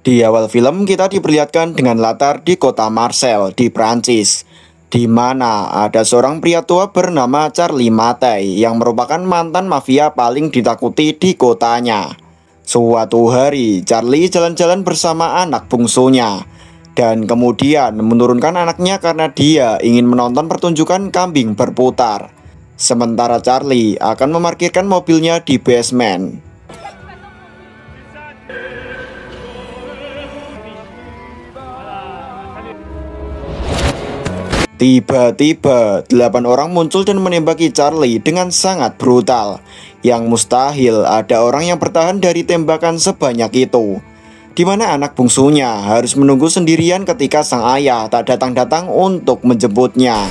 Di awal film kita diperlihatkan dengan latar di kota Marseille di Prancis, di mana ada seorang pria tua bernama Charlie Mattei yang merupakan mantan mafia paling ditakuti di kotanya. Suatu hari, Charlie jalan-jalan bersama anak bungsunya dan kemudian menurunkan anaknya karena dia ingin menonton pertunjukan kambing berputar. Sementara Charlie akan memarkirkan mobilnya di basement. Tiba-tiba 8 orang muncul dan menembaki Charlie dengan sangat brutal, yang mustahil ada orang yang bertahan dari tembakan sebanyak itu, di mana anak bungsunya harus menunggu sendirian ketika sang ayah tak datang-datang untuk menjemputnya.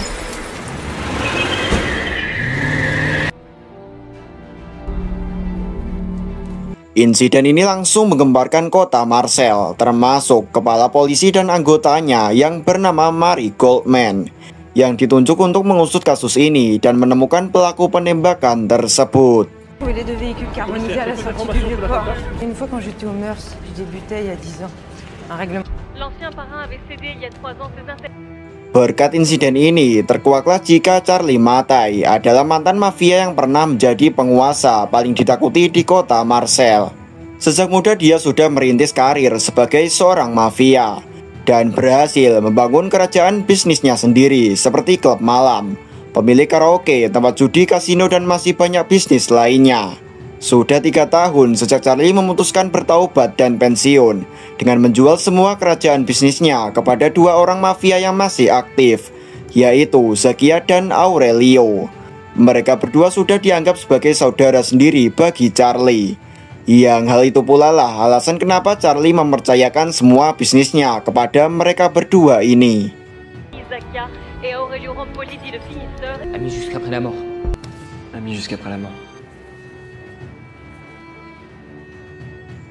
Insiden ini langsung menggemparkan kota Marseille, termasuk kepala polisi dan anggotanya yang bernama Marie Goldman, yang ditunjuk untuk mengusut kasus ini dan menemukan pelaku penembakan tersebut. Berkat insiden ini, terkuaklah jika Charlie Mattei adalah mantan mafia yang pernah menjadi penguasa paling ditakuti di kota Marseille. Sejak muda dia sudah merintis karir sebagai seorang mafia dan berhasil membangun kerajaan bisnisnya sendiri seperti klub malam, pemilik karaoke, tempat judi, kasino, dan masih banyak bisnis lainnya. Sudah 3 tahun sejak Charlie memutuskan bertaubat dan pensiun dengan menjual semua kerajaan bisnisnya kepada 2 orang mafia yang masih aktif, yaitu Zakia dan Aurelio. Mereka berdua sudah dianggap sebagai saudara sendiri bagi Charlie. Yang hal itu pula lah alasan kenapa Charlie mempercayakan semua bisnisnya kepada mereka berdua ini. Amis jusqu'après la mort. Amis jusqu'après la mort.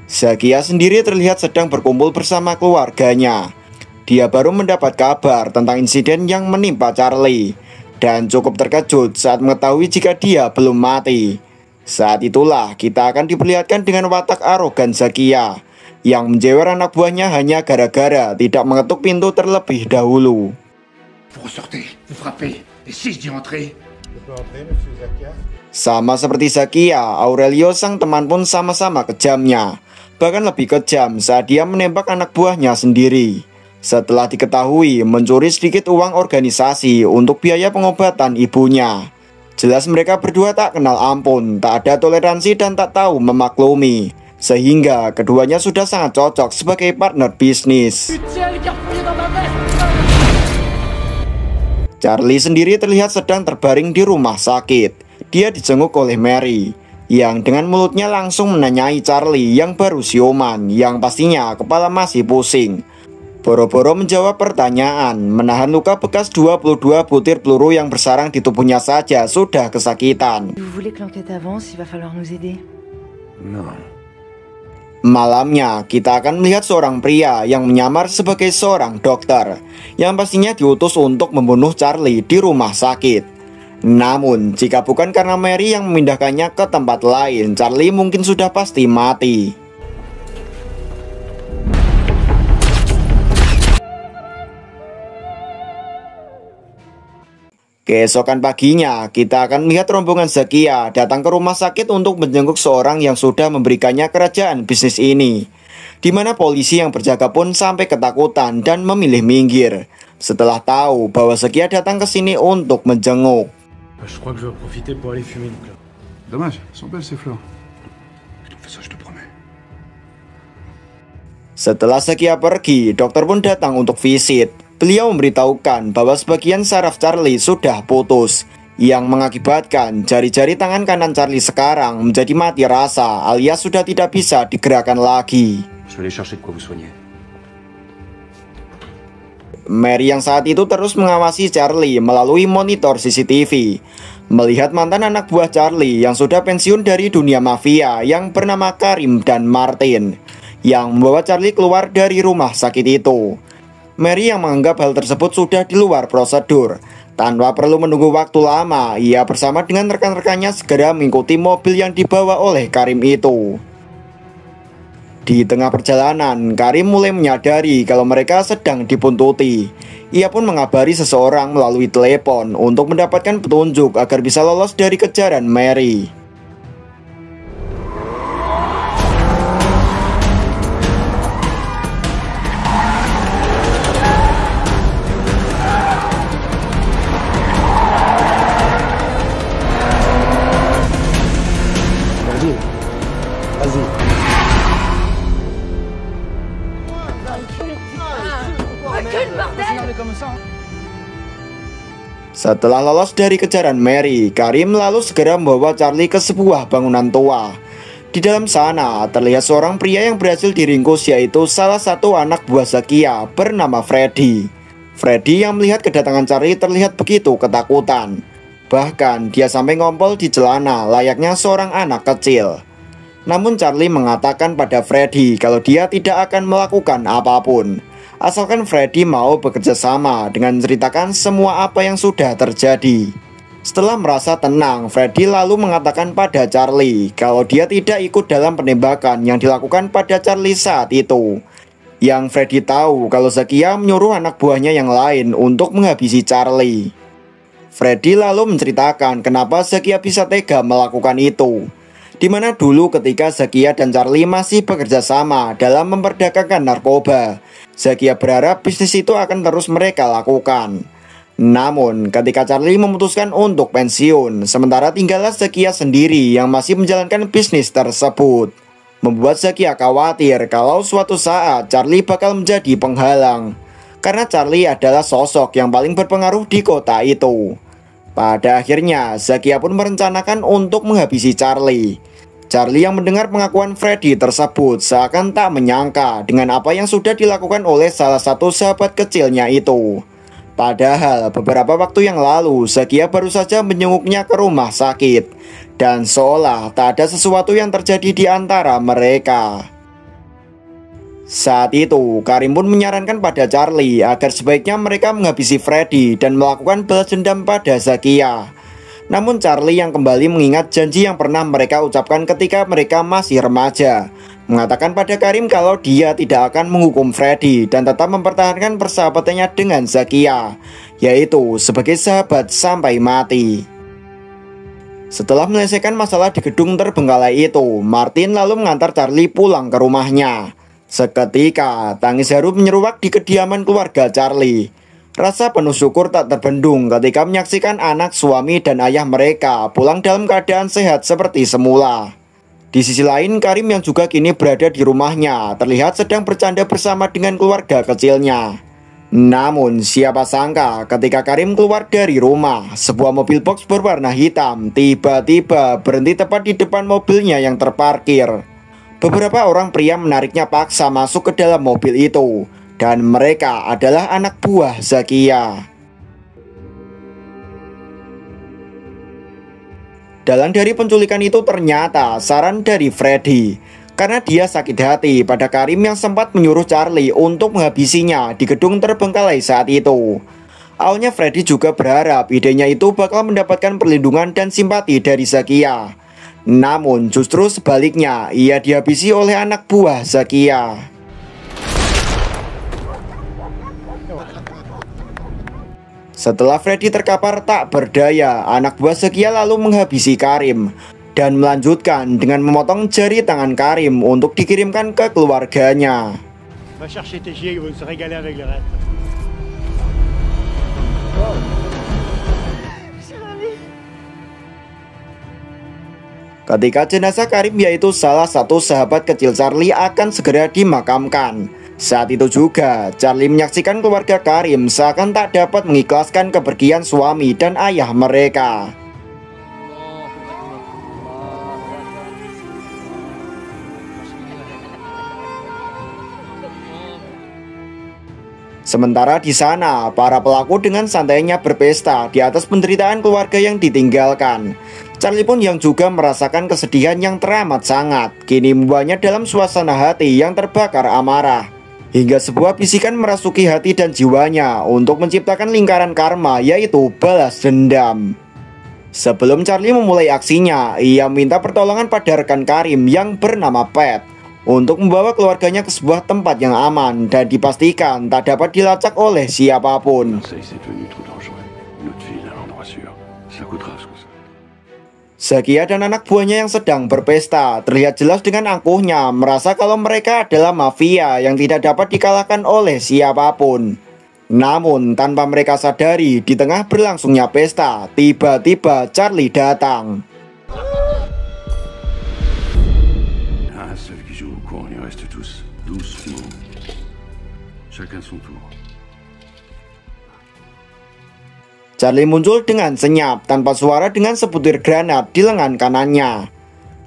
Zakia sendiri terlihat sedang berkumpul bersama keluarganya. Dia baru mendapat kabar tentang insiden yang menimpa Charlie dan cukup terkejut saat mengetahui jika dia belum mati. Saat itulah kita akan diperlihatkan dengan watak arogan Zakia yang menjewer anak buahnya hanya gara-gara tidak mengetuk pintu terlebih dahulu. Sama seperti Zakia, Aurelio sang teman pun sama-sama kejamnya. Bahkan lebih kejam saat dia menembak anak buahnya sendiri. Setelah diketahui mencuri sedikit uang organisasi untuk biaya pengobatan ibunya. Jelas mereka berdua tak kenal ampun, tak ada toleransi dan tak tahu memaklumi. Sehingga keduanya sudah sangat cocok sebagai partner bisnis. Charlie sendiri terlihat sedang terbaring di rumah sakit. Dia dijenguk oleh Mary, yang dengan mulutnya langsung menanyai Charlie yang baru siuman, yang pastinya kepala masih pusing. Boro-boro menjawab pertanyaan, menahan luka bekas 22 butir peluru yang bersarang di tubuhnya saja sudah kesakitan. Malamnya, kita akan melihat seorang pria yang menyamar sebagai seorang dokter, yang pastinya diutus untuk membunuh Charlie di rumah sakit. Namun, jika bukan karena Mary yang memindahkannya ke tempat lain, Charlie mungkin sudah pasti mati. Keesokan paginya, kita akan melihat rombongan Zakia datang ke rumah sakit untuk menjenguk seorang yang sudah memberikannya kerajaan bisnis ini, di mana polisi yang berjaga pun sampai ketakutan dan memilih minggir setelah tahu bahwa Zakia datang ke sini untuk menjenguk. Je crois que je vais profiter pour aller fumer une clope. Dommage, elles sont belles ces fleurs. Je te fais ça, je te promets. Setelah Zakia pergi, dokter pun datang untuk visit. Beliau memberitahukan bahwa sebagian saraf Charlie sudah putus, yang mengakibatkan jari-jari tangan kanan Charlie sekarang menjadi mati rasa alias sudah tidak bisa digerakkan lagi. Je vais aller chercher de quoi vous soigner. Mary yang saat itu terus mengawasi Charlie melalui monitor CCTV, melihat mantan anak buah Charlie yang sudah pensiun dari dunia mafia yang bernama Karim dan Martin, yang membawa Charlie keluar dari rumah sakit itu. Mary yang menganggap hal tersebut sudah di luar prosedur. Tanpa perlu menunggu waktu lama, ia bersama dengan rekan-rekannya segera mengikuti mobil yang dibawa oleh Karim itu. Di tengah perjalanan, Karim mulai menyadari kalau mereka sedang dibuntuti. Ia pun mengabari seseorang melalui telepon untuk mendapatkan petunjuk agar bisa lolos dari kejaran Mary. Setelah lolos dari kejaran Mary, Karim lalu segera membawa Charlie ke sebuah bangunan tua. Di dalam sana terlihat seorang pria yang berhasil diringkus, yaitu salah satu anak buah Zakia bernama Freddy. Freddy yang melihat kedatangan Charlie terlihat begitu ketakutan. Bahkan dia sampai ngompol di celana layaknya seorang anak kecil. Namun Charlie mengatakan pada Freddy kalau dia tidak akan melakukan apapun, asalkan Freddy mau bekerja sama dengan menceritakan semua apa yang sudah terjadi. Setelah merasa tenang, Freddy lalu mengatakan pada Charlie kalau dia tidak ikut dalam penembakan yang dilakukan pada Charlie saat itu. Yang Freddy tahu kalau Zakia menyuruh anak buahnya yang lain untuk menghabisi Charlie. Freddy lalu menceritakan kenapa Zakia bisa tega melakukan itu, dimana dulu ketika Zakia dan Charlie masih bekerja sama dalam memperdagangkan narkoba, Zakia berharap bisnis itu akan terus mereka lakukan. Namun ketika Charlie memutuskan untuk pensiun, sementara tinggallah Zakia sendiri yang masih menjalankan bisnis tersebut, membuat Zakia khawatir kalau suatu saat Charlie bakal menjadi penghalang, karena Charlie adalah sosok yang paling berpengaruh di kota itu. Pada akhirnya Zakia pun merencanakan untuk menghabisi Charlie. Charlie yang mendengar pengakuan Freddy tersebut seakan tak menyangka dengan apa yang sudah dilakukan oleh salah satu sahabat kecilnya itu. Padahal beberapa waktu yang lalu Zakia baru saja menjenguknya ke rumah sakit, dan seolah tak ada sesuatu yang terjadi di antara mereka. Saat itu Karim pun menyarankan pada Charlie agar sebaiknya mereka menghabisi Freddy dan melakukan balas dendam pada Zakia. Namun Charlie yang kembali mengingat janji yang pernah mereka ucapkan ketika mereka masih remaja, mengatakan pada Karim kalau dia tidak akan menghukum Freddy dan tetap mempertahankan persahabatannya dengan Zakia, yaitu sebagai sahabat sampai mati. Setelah menyelesaikan masalah di gedung terbengkalai itu, Martin lalu mengantar Charlie pulang ke rumahnya. Seketika tangis haru menyeruak di kediaman keluarga Charlie. Rasa penuh syukur tak terbendung ketika menyaksikan anak, suami, dan ayah mereka pulang dalam keadaan sehat seperti semula. Di sisi lain, Karim yang juga kini berada di rumahnya terlihat sedang bercanda bersama dengan keluarga kecilnya. Namun siapa sangka ketika Karim keluar dari rumah, sebuah mobil box berwarna hitam tiba-tiba berhenti tepat di depan mobilnya yang terparkir. Beberapa orang pria menariknya paksa masuk ke dalam mobil itu, dan mereka adalah anak buah Zakia. Dalam dari penculikan itu ternyata saran dari Freddy, karena dia sakit hati pada Karim yang sempat menyuruh Charlie untuk menghabisinya di gedung terbengkalai saat itu. Awalnya Freddy juga berharap idenya itu bakal mendapatkan perlindungan dan simpati dari Zakia. Namun justru sebaliknya, ia dihabisi oleh anak buah Zakia. Setelah Freddy terkapar tak berdaya, anak buah Zakia lalu menghabisi Karim dan melanjutkan dengan memotong jari tangan Karim untuk dikirimkan ke keluarganya. Va chercher tes chiens, ils vont se régaler avec le reste. Ketika jenazah Karim, yaitu salah satu sahabat kecil Charlie, akan segera dimakamkan, saat itu juga Charlie menyaksikan keluarga Karim seakan tak dapat mengikhlaskan kepergian suami dan ayah mereka. Sementara di sana, para pelaku dengan santainya berpesta di atas penderitaan keluarga yang ditinggalkan. Charlie pun yang juga merasakan kesedihan yang teramat sangat, kini membawanya dalam suasana hati yang terbakar amarah, hingga sebuah bisikan merasuki hati dan jiwanya untuk menciptakan lingkaran karma, yaitu balas dendam. Sebelum Charlie memulai aksinya, ia minta pertolongan pada rekan Karim yang bernama Pat untuk membawa keluarganya ke sebuah tempat yang aman dan dipastikan tak dapat dilacak oleh siapapun. Zakia dan anak buahnya yang sedang berpesta terlihat jelas dengan angkuhnya merasa kalau mereka adalah mafia yang tidak dapat dikalahkan oleh siapapun. Namun tanpa mereka sadari, di tengah berlangsungnya pesta, tiba-tiba Charlie datang. Charlie muncul dengan senyap tanpa suara dengan sebutir granat di lengan kanannya.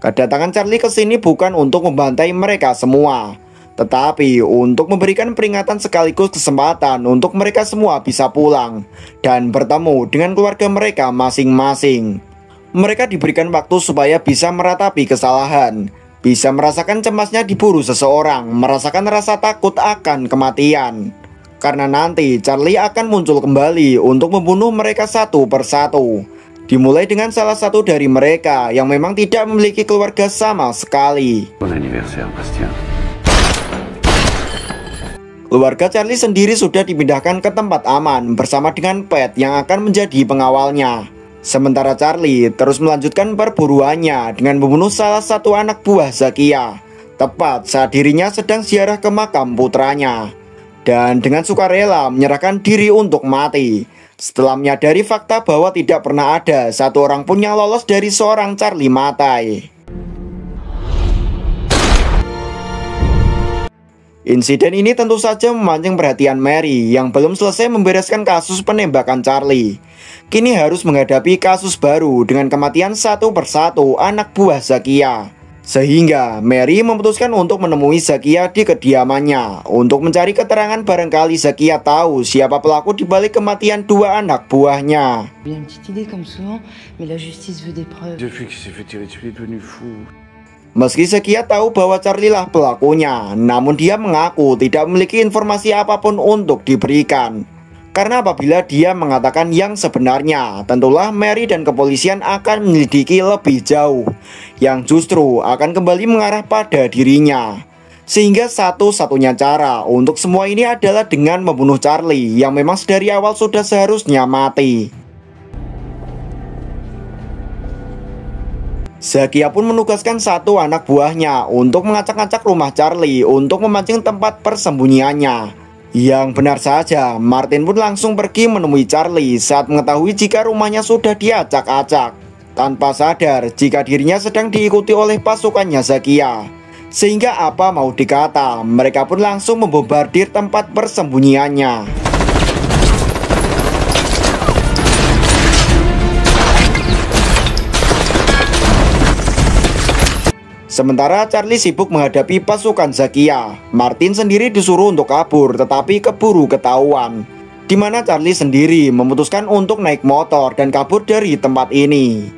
Kedatangan Charlie ke sini bukan untuk membantai mereka semua, tetapi untuk memberikan peringatan sekaligus kesempatan untuk mereka semua bisa pulang dan bertemu dengan keluarga mereka masing-masing. Mereka diberikan waktu supaya bisa meratapi kesalahan, bisa merasakan cemasnya diburu seseorang, merasakan rasa takut akan kematian. Karena nanti Charlie akan muncul kembali untuk membunuh mereka satu persatu. Dimulai dengan salah satu dari mereka yang memang tidak memiliki keluarga sama sekali. Keluarga Charlie sendiri sudah dipindahkan ke tempat aman bersama dengan Pat yang akan menjadi pengawalnya. Sementara Charlie terus melanjutkan perburuannya dengan membunuh salah satu anak buah Zakia, tepat saat dirinya sedang ziarah ke makam putranya. Dan dengan sukarela menyerahkan diri untuk mati setelah menyadari fakta bahwa tidak pernah ada satu orang pun yang lolos dari seorang Charlie Mattei. Insiden ini tentu saja memancing perhatian Mary yang belum selesai membereskan kasus penembakan Charlie. Kini harus menghadapi kasus baru dengan kematian satu persatu anak buah Zakia. Sehingga Mary memutuskan untuk menemui Zakia di kediamannya untuk mencari keterangan barangkali Zakia tahu siapa pelaku di balik kematian dua anak buahnya. Meski Zakia tahu bahwa Charlie lah pelakunya, namun dia mengaku tidak memiliki informasi apapun untuk diberikan. Karena apabila dia mengatakan yang sebenarnya, tentulah Mary dan kepolisian akan menyelidiki lebih jauh, yang justru akan kembali mengarah pada dirinya. Sehingga satu-satunya cara untuk semua ini adalah dengan membunuh Charlie yang memang dari awal sudah seharusnya mati. Zakia pun menugaskan satu anak buahnya untuk mengacak-acak rumah Charlie untuk memancing tempat persembunyiannya. Yang benar saja, Martin pun langsung pergi menemui Charlie saat mengetahui jika rumahnya sudah diacak-acak, tanpa sadar jika dirinya sedang diikuti oleh pasukannya Zakia. Sehingga apa mau dikata, mereka pun langsung membombardir tempat persembunyiannya. Sementara Charlie sibuk menghadapi pasukan Zakia, Martin sendiri disuruh untuk kabur tetapi keburu ketahuan, di mana Charlie sendiri memutuskan untuk naik motor dan kabur dari tempat ini.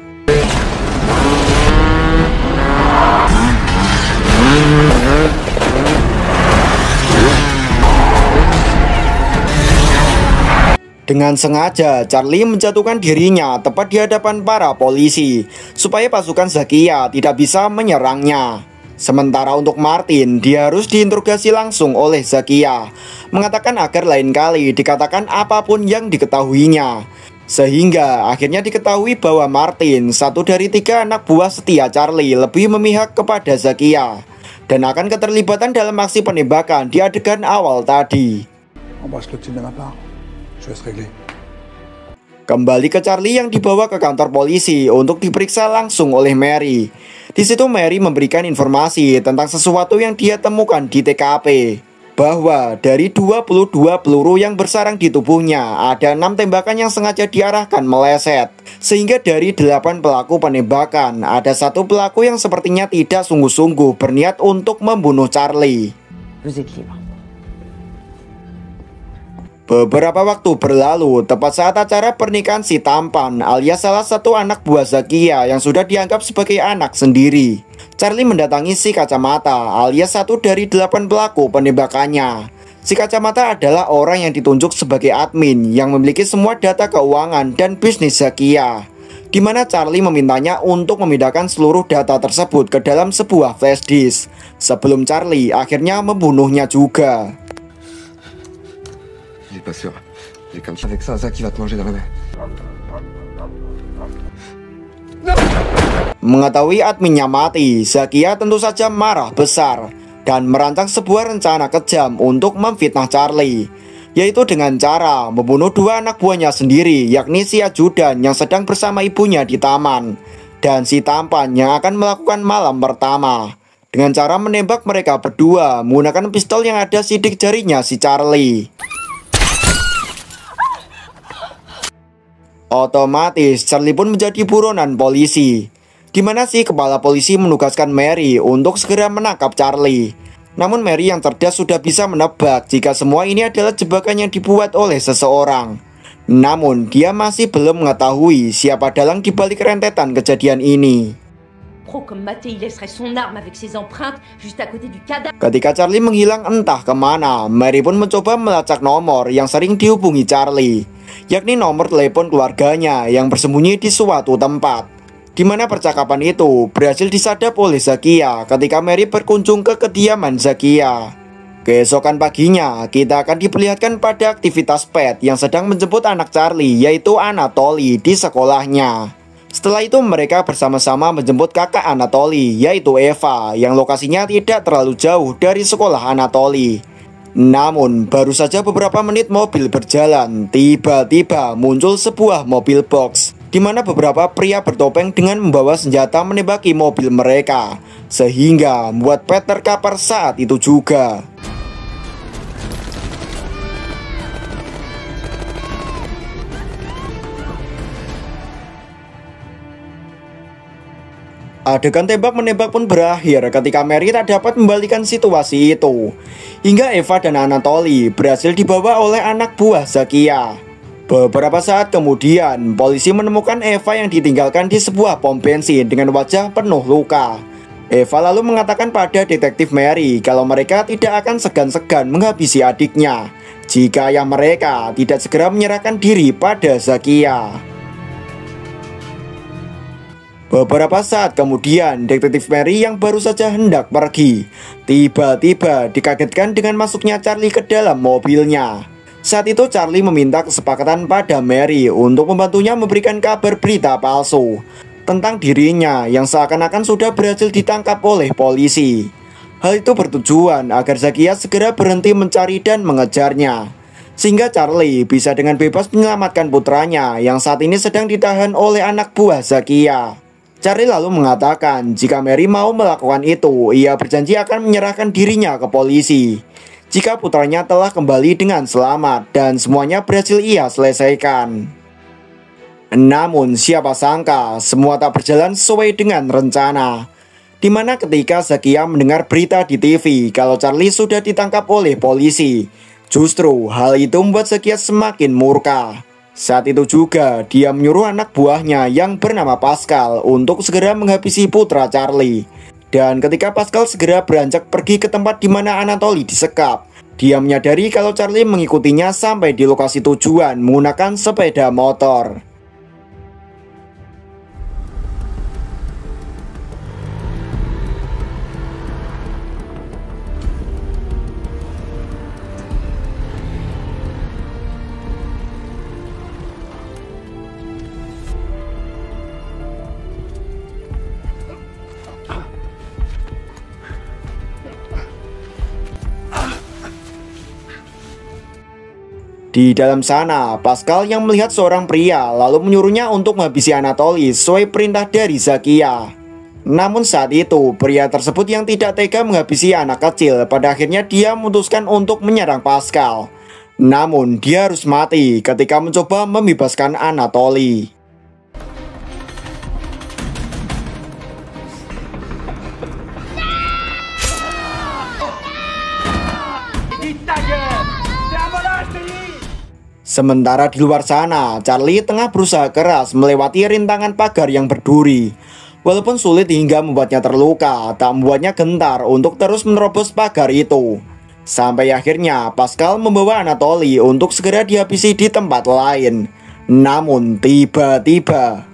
Dengan sengaja, Charlie menjatuhkan dirinya tepat di hadapan para polisi, supaya pasukan Zakia tidak bisa menyerangnya. Sementara untuk Martin, dia harus diinterogasi langsung oleh Zakia, mengatakan agar lain kali dikatakan apapun yang diketahuinya. Sehingga akhirnya diketahui bahwa Martin, satu dari 3 anak buah setia Charlie, lebih memihak kepada Zakia, dan akan keterlibatan dalam aksi penembakan di adegan awal tadi. Kembali ke Charlie yang dibawa ke kantor polisi untuk diperiksa langsung oleh Mary. Di situ Mary memberikan informasi tentang sesuatu yang dia temukan di TKP, bahwa dari 22 peluru yang bersarang di tubuhnya, ada 6 tembakan yang sengaja diarahkan meleset. Sehingga dari 8 pelaku penembakan, ada 1 pelaku yang sepertinya tidak sungguh-sungguh berniat untuk membunuh Charlie. Beberapa waktu berlalu, tepat saat acara pernikahan si tampan alias salah satu anak buah Zakia yang sudah dianggap sebagai anak sendiri, Charlie mendatangi si kacamata alias satu dari 8 pelaku penembakannya. Si kacamata adalah orang yang ditunjuk sebagai admin yang memiliki semua data keuangan dan bisnis Zakia. di mana Charlie memintanya untuk memindahkan seluruh data tersebut ke dalam sebuah flash disk, sebelum Charlie akhirnya membunuhnya juga. Il est pas sûr. J'ai comme ça avec ça qui va te manger dans la main. Mengetahui adminnya mati, Zakia tentu saja marah besar dan merancang sebuah rencana kejam untuk memfitnah Charlie, yaitu dengan cara membunuh dua anak buahnya sendiri, yakni si ajudan yang sedang bersama ibunya di taman, dan si tampan yang akan melakukan malam pertama, dengan cara menembak mereka berdua menggunakan pistol yang ada sidik jarinya si Charlie. Otomatis Charlie pun menjadi buronan polisi, di mana si kepala polisi menugaskan Mary untuk segera menangkap Charlie. Namun Mary yang cerdas sudah bisa menebak jika semua ini adalah jebakan yang dibuat oleh seseorang. Namun dia masih belum mengetahui siapa dalang di balik rentetan kejadian ini. Ketika Charlie menghilang entah kemana, Mary pun mencoba melacak nomor yang sering dihubungi Charlie, yakni nomor telepon keluarganya yang bersembunyi di suatu tempat, di mana percakapan itu berhasil disadap oleh Zakia ketika Mary berkunjung ke kediaman Zakia. Keesokan paginya, kita akan diperlihatkan pada aktivitas pet yang sedang menjemput anak Charlie, yaitu Anatoly, di sekolahnya. Setelah itu mereka bersama-sama menjemput kakak Anatoly, yaitu Eva, yang lokasinya tidak terlalu jauh dari sekolah Anatoly. Namun baru saja beberapa menit mobil berjalan, tiba-tiba muncul sebuah mobil box, di mana beberapa pria bertopeng dengan membawa senjata menembaki mobil mereka, sehingga membuat Pet terkapar saat itu juga. Adegan tembak-menembak pun berakhir ketika Mary tak dapat membalikan situasi itu, hingga Eva dan Anatoly berhasil dibawa oleh anak buah Zakia. Beberapa saat kemudian, polisi menemukan Eva yang ditinggalkan di sebuah pom bensin dengan wajah penuh luka. Eva lalu mengatakan pada detektif Mary kalau mereka tidak akan segan-segan menghabisi adiknya jika ayah mereka tidak segera menyerahkan diri pada Zakia. Beberapa saat kemudian, detektif Mary yang baru saja hendak pergi, tiba-tiba dikagetkan dengan masuknya Charlie ke dalam mobilnya. Saat itu Charlie meminta kesepakatan pada Mary untuk membantunya memberikan kabar berita palsu tentang dirinya yang seakan-akan sudah berhasil ditangkap oleh polisi. Hal itu bertujuan agar Zakia segera berhenti mencari dan mengejarnya, sehingga Charlie bisa dengan bebas menyelamatkan putranya yang saat ini sedang ditahan oleh anak buah Zakia. Charlie lalu mengatakan jika Mary mau melakukan itu, ia berjanji akan menyerahkan dirinya ke polisi jika putranya telah kembali dengan selamat dan semuanya berhasil ia selesaikan. Namun siapa sangka semua tak berjalan sesuai dengan rencana, di mana ketika Zakia mendengar berita di TV kalau Charlie sudah ditangkap oleh polisi, justru hal itu membuat Zakia semakin murka. Saat itu juga dia menyuruh anak buahnya yang bernama Pascal untuk segera menghabisi putra Charlie. Dan ketika Pascal segera beranjak pergi ke tempat di mana Anatoly disekap, dia menyadari kalau Charlie mengikutinya sampai di lokasi tujuan menggunakan sepeda motor. Di dalam sana, Pascal yang melihat seorang pria lalu menyuruhnya untuk menghabisi Anatoly sesuai perintah dari Zakia. Namun saat itu, pria tersebut yang tidak tega menghabisi anak kecil, pada akhirnya dia memutuskan untuk menyerang Pascal. Namun dia harus mati ketika mencoba membebaskan Anatoly. Sementara di luar sana, Charlie tengah berusaha keras melewati rintangan pagar yang berduri. Walaupun sulit hingga membuatnya terluka, tak membuatnya gentar untuk terus menerobos pagar itu. Sampai akhirnya Pascal membawa Anatoly untuk segera dihabisi di tempat lain. Namun tiba-tiba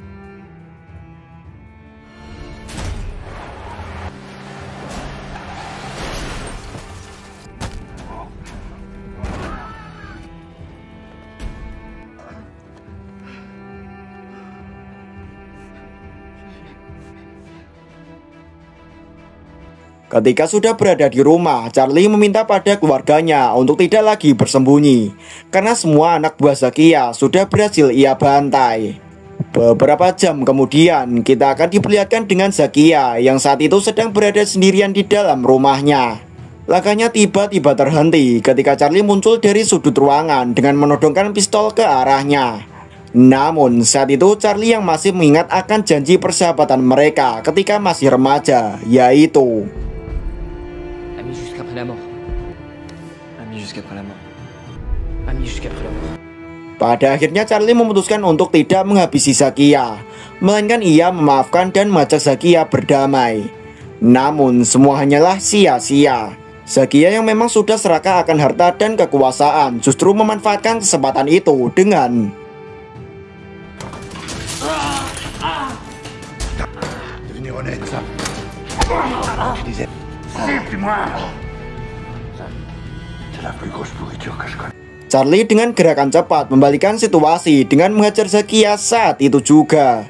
Ketika sudah berada di rumah, Charlie meminta pada keluarganya untuk tidak lagi bersembunyi, karena semua anak buah Zakia sudah berhasil ia bantai. Beberapa jam kemudian, kita akan diperlihatkan dengan Zakia yang saat itu sedang berada sendirian di dalam rumahnya. Langkahnya tiba-tiba terhenti ketika Charlie muncul dari sudut ruangan dengan menodongkan pistol ke arahnya. Namun saat itu Charlie yang masih mengingat akan janji persahabatan mereka ketika masih remaja, yaitu Ami jusqu'après la mort. Ami jusqu'après la mort. Ami jusqu'après la mort. pada akhirnya Charlie memutuskan untuk tidak menghabisi Zakia, melainkan ia memaafkan dan mengajak Zakia berdamai. Namun semua hanyalah sia-sia. Zakia yang memang sudah serakah akan harta dan kekuasaan justru memanfaatkan kesempatan itu dengan Devenez honnête. Je disais, suis-moi. C'est la plus grosse pourriture que je connais. Charlie dengan gerakan cepat membalikan situasi dengan menghajar Zakia saat itu juga.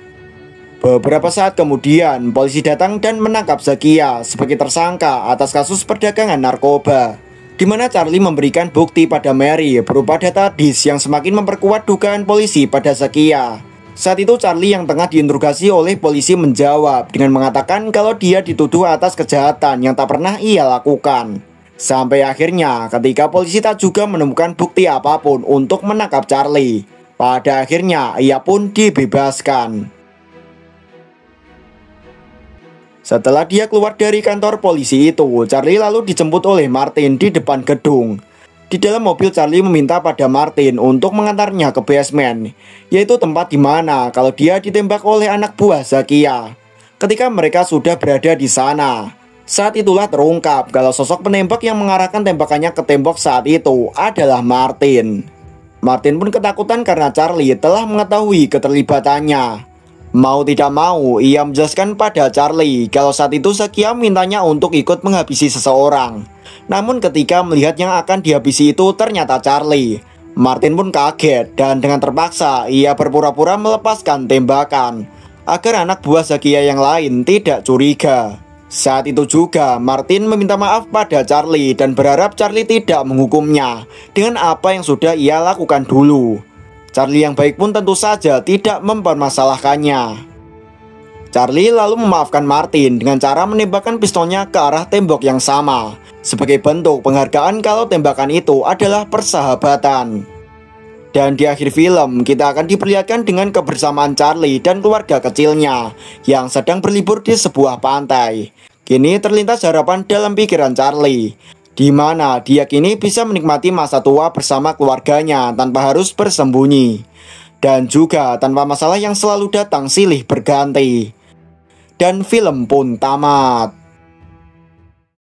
Beberapa saat kemudian, polisi datang dan menangkap Zakia sebagai tersangka atas kasus perdagangan narkoba, di mana Charlie memberikan bukti pada Mary berupa data disk yang semakin memperkuat dugaan polisi pada Zakia. Saat itu Charlie yang tengah diinterogasi oleh polisi menjawab dengan mengatakan kalau dia dituduh atas kejahatan yang tak pernah ia lakukan. Sampai akhirnya ketika polisi tak juga menemukan bukti apapun untuk menangkap Charlie, pada akhirnya ia pun dibebaskan. Setelah dia keluar dari kantor polisi itu, Charlie lalu dijemput oleh Martin di depan gedung. Di dalam mobil Charlie meminta pada Martin untuk mengantarnya ke basement, yaitu tempat di mana kalau dia ditembak oleh anak buah Zakia. Ketika mereka sudah berada di sana, saat itulah terungkap kalau sosok penembak yang mengarahkan tembakannya ke tembok saat itu adalah Martin. Martin pun ketakutan karena Charlie telah mengetahui keterlibatannya. Mau tidak mau, ia menjelaskan pada Charlie kalau saat itu Zakia mintanya untuk ikut menghabisi seseorang. Namun ketika melihat yang akan dihabisi itu ternyata Charlie, Martin pun kaget dan dengan terpaksa ia berpura-pura melepaskan tembakan agar anak buah Zakia yang lain tidak curiga. Saat itu juga Martin meminta maaf pada Charlie dan berharap Charlie tidak menghukumnya dengan apa yang sudah ia lakukan dulu. Charlie yang baik pun tentu saja tidak mempermasalahkannya. Charlie lalu memaafkan Martin dengan cara menembakkan pistolnya ke arah tembok yang sama, sebagai bentuk penghargaan kalau tembakan itu adalah persahabatan. Dan di akhir film kita akan diperlihatkan dengan kebersamaan Charlie dan keluarga kecilnya yang sedang berlibur di sebuah pantai. Kini terlintas harapan dalam pikiran Charlie, di mana dia kini bisa menikmati masa tua bersama keluarganya tanpa harus bersembunyi, dan juga tanpa masalah yang selalu datang silih berganti. Dan film pun tamat.